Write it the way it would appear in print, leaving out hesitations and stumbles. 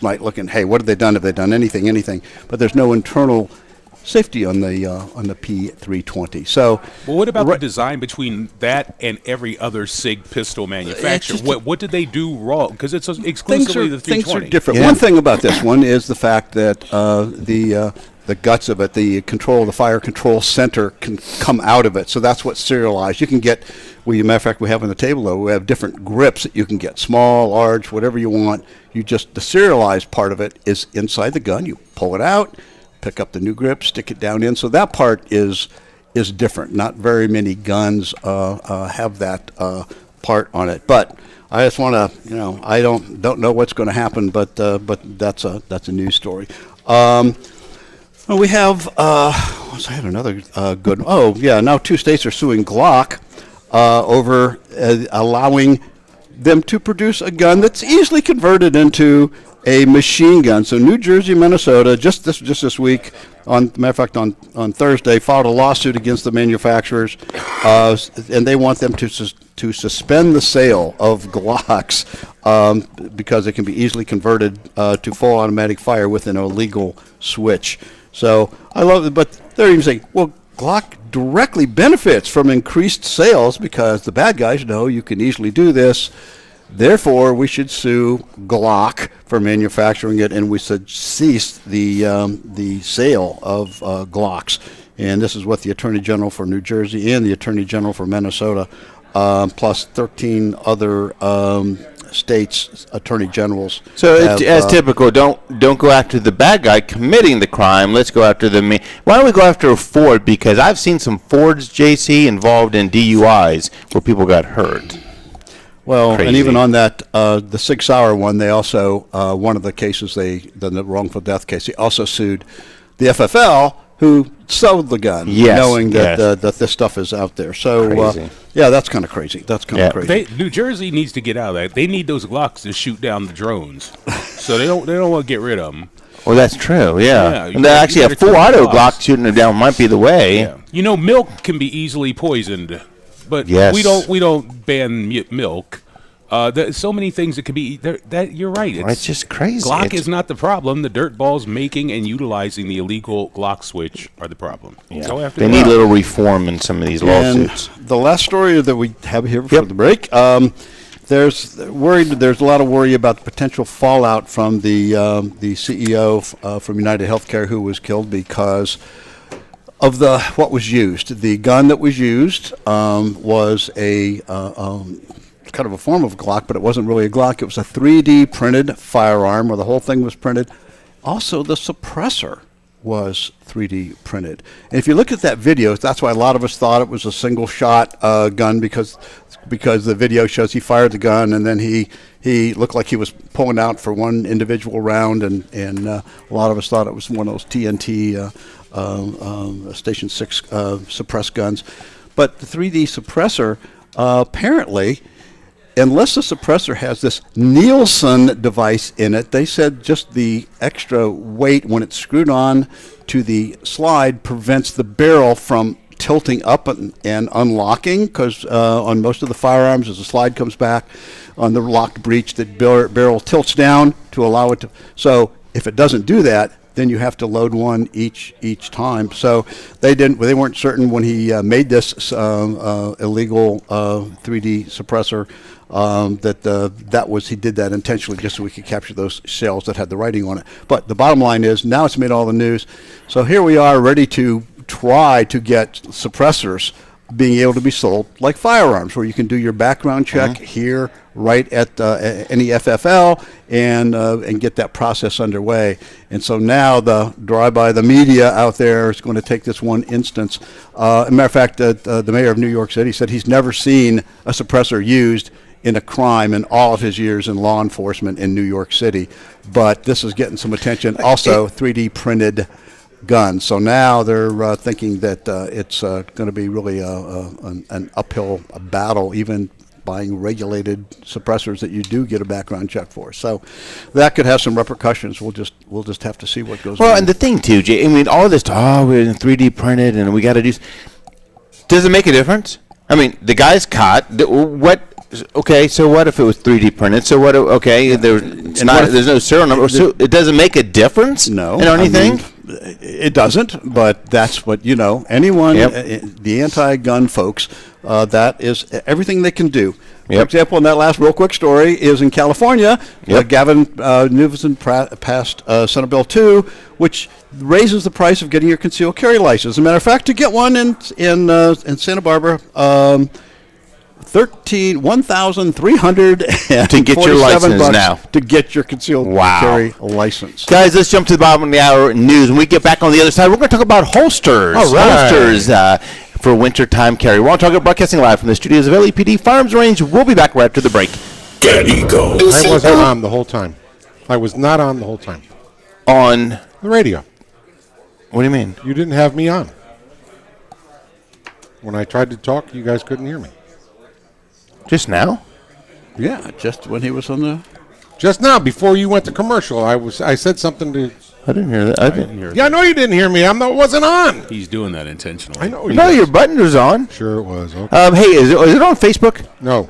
night looking, hey, what have they done? Have they done anything? But there's no internal safety on the P320. So, well, what about the design between that and every other SIG pistol manufacturer? What did they do wrong? Because it's exclusively the 320. Things are different. Yeah. One thing about this one is the fact that the guts of it, the fire control center can come out of it. So that's what's serialized. You can get, matter of fact, we have on the table, though, we have different grips that you can get, small, large, whatever you want. The serialized part of it is inside the gun. You pull it out, pick up the new grip, stick it down in. So that part is different. Not very many guns have that part on it. But I just want to, I don't know what's going to happen, but that's a news story. Well, we have, I had another good. Oh, yeah. Now 2 states are suing Glock over allowing them to produce a gun that's easily converted into a machine gun. So New Jersey, Minnesota, just this week, matter of fact, on Thursday, filed a lawsuit against the manufacturers, and they want them to suspend the sale of Glocks because it can be easily converted to full automatic fire with an illegal switch. So I love it, but they're even saying, well, Glock directly benefits from increased sales because the bad guys know you can easily do this. Therefore, we should sue Glock for manufacturing it, and we should cease the sale of Glocks. And this is what the Attorney General for New Jersey and the Attorney General for Minnesota, plus 13 other states' attorney generals. So as typical, don't go after the bad guy committing the crime. Let's go after the man. Why don't we go after a Ford? Because I've seen some Fords, JC, involved in DUIs where people got hurt. Well, Crazy. And even on that, the 6 Sauer one, they also, one of the cases, the wrongful death case, they also sued the FFL, who sold the gun, knowing that this stuff is out there. So, yeah, that's kind of crazy. That's kind of crazy. New Jersey needs to get out of that. They need those Glocks to shoot down the drones, so they don't want to get rid of them. Well, that's true. Yeah, and actually, a full auto Glock shooting it down might be the way. Yeah. Milk can be easily poisoned, but we don't ban milk. There's so many things that could be. That you're right. It's just crazy. Glock is not the problem. The dirtballs making and utilizing the illegal Glock switch are the problem. Yeah. They need a little reform in some of these lawsuits. And the last story that we have here before the break. There's a lot of worry about the potential fallout from the CEO from United Healthcare who was killed because of what was used. The gun that was used was a kind of a form of Glock, but it wasn't really a Glock. It was a 3D printed firearm where the whole thing was printed. Also, the suppressor was 3D printed. And if you look at that video, that's why a lot of us thought it was a single shot gun because the video shows he fired the gun and then he looked like he was pulling out for one individual round, and a lot of us thought it was one of those TNT Station 6 suppressed guns. But the 3D suppressor apparently, unless the suppressor has this Nielsen device in it, they said just the extra weight when it's screwed on to the slide prevents the barrel from tilting up and unlocking, because on most of the firearms, as the slide comes back on the locked breech, the barrel tilts down to allow it to. So if it doesn't do that, then you have to load one each time. So they weren't certain when he made this illegal 3D suppressor he did that intentionally just so we could capture those shells that had the writing on it. But the bottom line is now it's made all the news. So here we are ready to try to get suppressors being able to be sold like firearms, where you can do your background check here right at any FFL and get that process underway. And so now the media out there is going to take this one instance. As a matter of fact, the mayor of New York City said he's never seen a suppressor used in a crime in all of his years in law enforcement in New York City. But this is getting some attention. Also, 3D printed guns. So now they're thinking that it's going to be really an uphill battle, even buying regulated suppressors that you do get a background check for. So that could have some repercussions. We'll just have to see what goes on. Well, and the thing too, Jay, I mean, all this, we're 3D printed and we got to do. Does it make a difference? I mean, the guy's caught. Okay, so what if it was 3D printed? So what? Okay, there's no serial number. So it doesn't make a difference. No, in anything. It doesn't. But that's what anyone, the anti-gun folks, that is everything they can do. For example, in that last real quick story is in California. Gavin Newsom passed Senate Bill 2, which raises the price of getting your concealed carry license. As a matter of fact, to get one in Santa Barbara. $1,300 to get your license now. To get your concealed carry license. Guys, let's jump to the bottom of the hour news. When we get back on the other side, we're going to talk about holsters. All right. Holsters for wintertime carry. We're on OnTarget, broadcasting live from the studios of LAPD Firearms Range. We'll be back right after the break. I wasn't on the whole time. I was not on the whole time. On the radio. What do you mean? You didn't have me on. When I tried to talk, you guys couldn't hear me. Just now? Yeah, just when he was on the... Just now, before you went to commercial, I said something to... I didn't hear that. I didn't hear Yeah, I know you didn't hear me. Wasn't on. He's doing that intentionally. I know. No, your button was on. Sure it was. Okay. Hey, is it on Facebook? No.